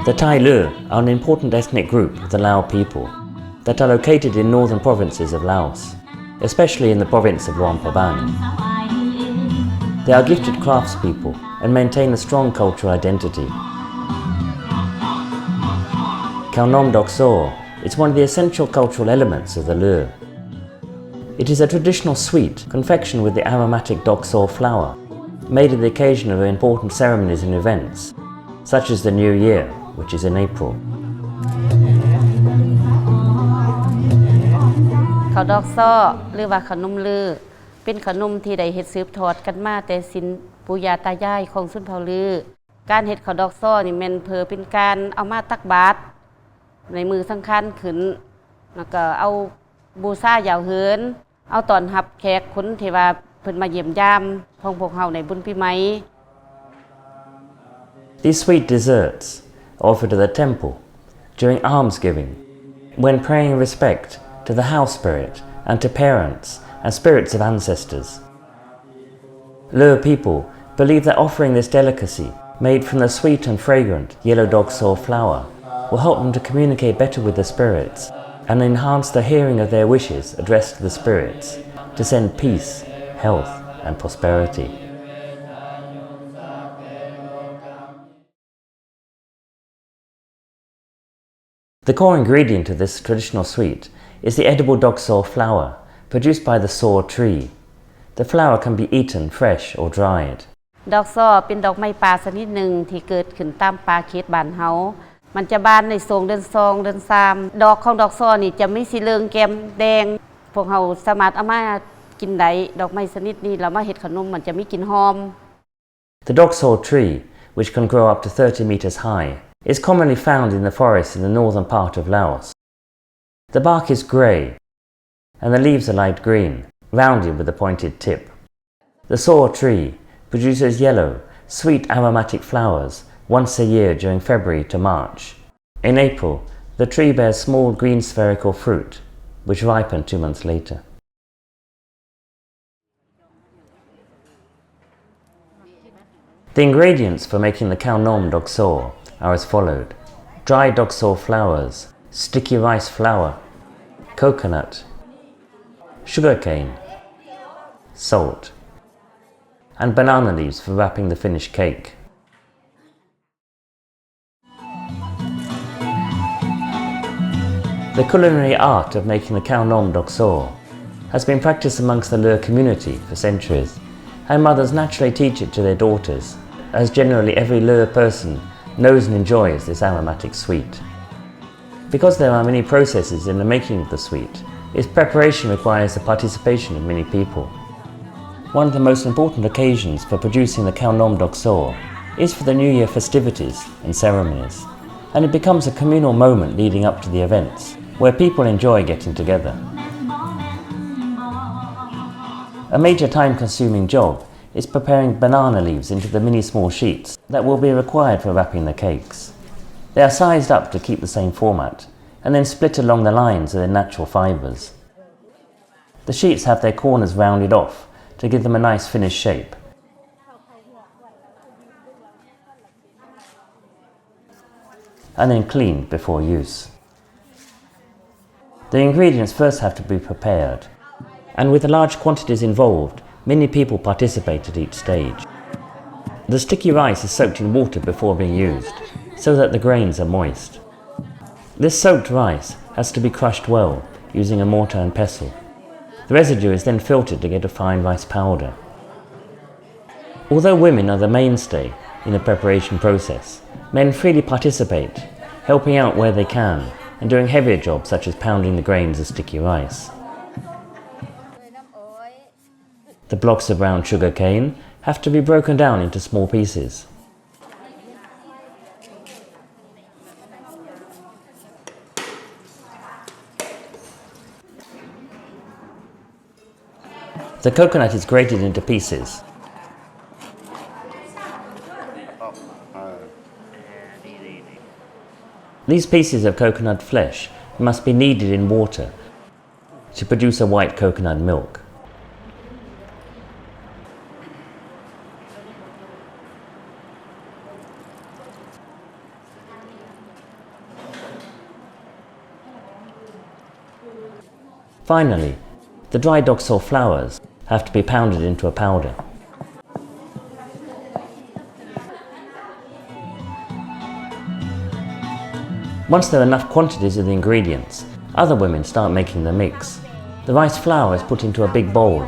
The Thai Leu are an important ethnic group of the Lao people that are located in northern provinces of Laos, especially in the province of Louangprabang. They are gifted craftspeople and maintain a strong cultural identity. Khao Nom Dok So is one of the essential cultural elements of the Leu. It is a traditional sweet confectioned with the aromatic Dok So flower, made at the occasion of important ceremonies and events, such as the New Year, which is in April. ข้าวดอกซ้อหรือว่าขนมลือเป็นขนมที่ได้เฮ็ดสืบทอดกันมาแต่สินปู่ย่าตายายของชนเผ่าลือการเฮ็ดข้าวดอกซ้อนี่แม่นเพื่อเป็นการเอามาตักบาตรในมือสำคัญขึ้นแล้วก็เอาบูชายาวเหินเอาตอนรับแขกคนที่ว่าเพิ่นมาเยี่ยมยามของพวกเฮาในบุญปีใหม่ These sweet desserts are offered to the temple during almsgiving, when praying respect to the house spirit and to parents and spirits of ancestors. Leu people believe that offering this delicacy, made from the sweet and fragrant yellow Dok So flower, will help them to communicate better with the spirits and enhance the hearing of their wishes addressed to the spirits, to send peace, health and prosperity. The core ingredient of this traditional sweet is the edible Dok So flower, produced by the So tree. The flower can be eaten fresh or dried. ดอกซ้อเป็นดอกไม้ป่าชนิดหนึ่งที่เกิดขึ้นตามป่าเขตบ้านเฮามันจะบานในช่วงเดือน2เดือน3ดอกของดอกซ้อนี่จะมีสีเหลืองแก้มแดงพวกเฮาสามารถเอามากินได้ดอกไม้ชนิดนี้แล้วมาเฮ็ดขนมมันจะมีกลิ่นหอม The Dok So tree, which can grow up to 30 meters high, is commonly found in the forest in the northern part of Laos. The bark is grey, and the leaves are light green, rounded with a pointed tip. The So tree produces yellow, sweet aromatic flowers once a year during February to March. In April, the tree bears small green spherical fruit, which ripen 2 months later. The ingredients for making the Khao Nom Dok So are as followed: dried Dok So flowers, sticky rice flour, coconut, sugarcane, salt, and banana leaves for wrapping the finished cake. The culinary art of making the Khao Nom Dok So has been practiced amongst the Leu community for centuries, and mothers naturally teach it to their daughters, as generally every Leu person knows and enjoys this aromatic sweet. Because there are many processes in the making of the sweet, its preparation requires the participation of many people. One of the most important occasions for producing the Khao Nom Dok So is for the New Year festivities and ceremonies, and it becomes a communal moment leading up to the events, where people enjoy getting together. A major time-consuming job is preparing banana leaves into the mini small sheets that will be required for wrapping the cakes. They are sized up to keep the same format, and then split along the lines of their natural fibres. The sheets have their corners rounded off to give them a nice finished shape. And then cleaned before use. The ingredients first have to be prepared, and with the large quantities involved, many people participate at each stage. The sticky rice is soaked in water before being used, so that the grains are moist. This soaked rice has to be crushed well, using a mortar and pestle. The residue is then filtered to get a fine rice powder. Although women are the mainstay in the preparation process, men freely participate, helping out where they can, and doing heavier jobs such as pounding the grains of sticky rice. The blocks of brown sugar cane have to be broken down into small pieces. The coconut is grated into pieces. These pieces of coconut flesh must be kneaded in water to produce a white coconut milk. Finally, the dry dok so flowers have to be pounded into a powder. Once there are enough quantities of the ingredients, other women start making the mix. The rice flour is put into a big bowl,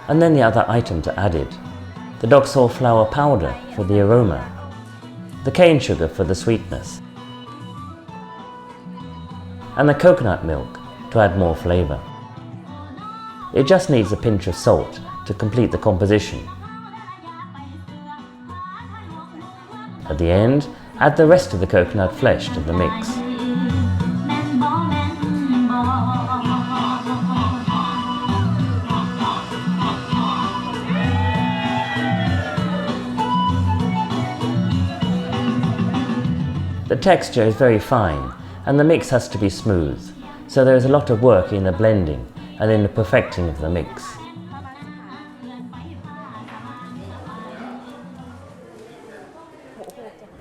and then the other items are added. The dok so flour powder for the aroma, the cane sugar for the sweetness, and the coconut milk to add more flavor. It just needs a pinch of salt to complete the composition. At the end, add the rest of the coconut flesh to the mix. The texture is very fine and the mix has to be smooth, so there is a lot of work in the blending and in the perfecting of the mix.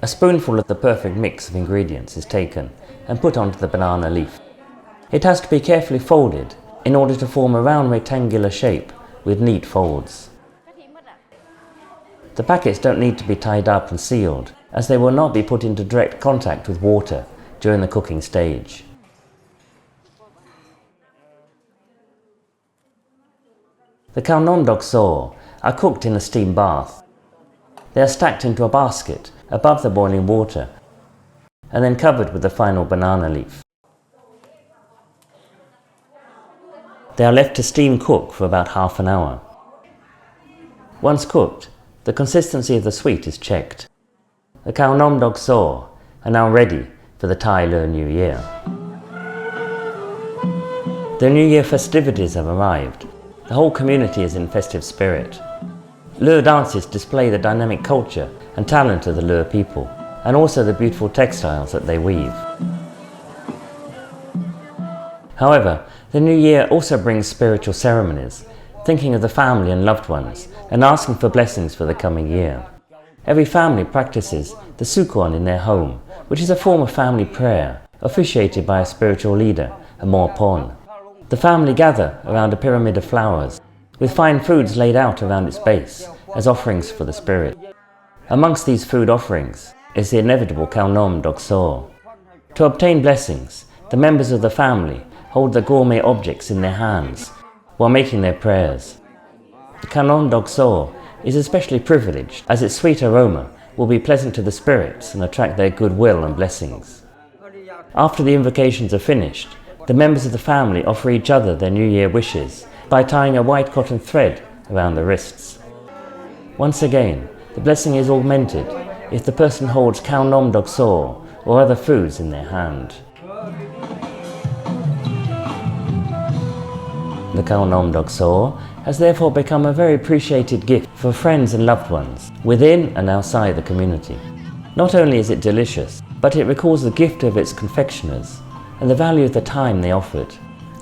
A spoonful of the perfect mix of ingredients is taken and put onto the banana leaf. It has to be carefully folded in order to form a round rectangular shape with neat folds. The packets don't need to be tied up and sealed, as they will not be put into direct contact with water during the cooking stage. The Khao Nom Dok So are cooked in a steam bath. They are stacked into a basket above the boiling water and then covered with the final banana leaf. They are left to steam cook for about half an hour. Once cooked, the consistency of the sweet is checked. The Khao Nom Dok So are now ready for the Thai Lao New Year. The New Year festivities have arrived. The whole community is in festive spirit. Leu dances display the dynamic culture and talent of the Leu people, and also the beautiful textiles that they weave. However, the New Year also brings spiritual ceremonies, thinking of the family and loved ones, and asking for blessings for the coming year. Every family practices the sukkon in their home, which is a form of family prayer, officiated by a spiritual leader, a morpon. The family gather around a pyramid of flowers, with fine foods laid out around its base as offerings for the spirit. Amongst these food offerings is the inevitable Khao Nom Dok So. To obtain blessings, the members of the family hold the gourmet objects in their hands while making their prayers. The Khao Nom Dok So is especially privileged as its sweet aroma will be pleasant to the spirits and attract their goodwill and blessings. After the invocations are finished, the members of the family offer each other their New Year wishes by tying a white cotton thread around the wrists. Once again, the blessing is augmented if the person holds Khao Nom Dok So or other foods in their hand. The Khao Nom Dok So has therefore become a very appreciated gift for friends and loved ones within and outside the community. Not only is it delicious, but it recalls the gift of its confectioners and the value of the time they offered.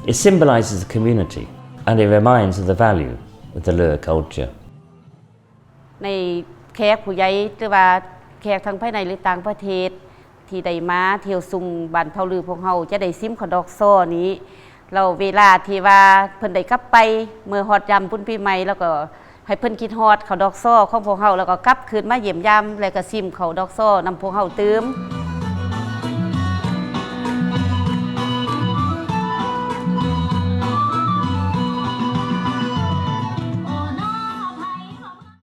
It symbolizes the community and it reminds of the value of the Leu culture. ในแขกผู้ใหญ่หรือว่าแขกทั้งภายในหรือต่างประเทศที่ได้มาเที่ยวซุ่มบ้านเผาลือพวกเฮาจะได้ซิมข้าวดอกซ้อนี้เราเวลาที่ว่าเพิ่นได้กลับไปเมื่อฮอดยามปุ้นปีใหม่แล้วก็ให้เพิ่นคิดฮอดข้าวดอกซ้อของพวกเฮาแล้วก็กลับคืนมาเยี่ยมยามแล้วก็ซิมข้าวดอกซ้อนำพวกเฮาตื่ม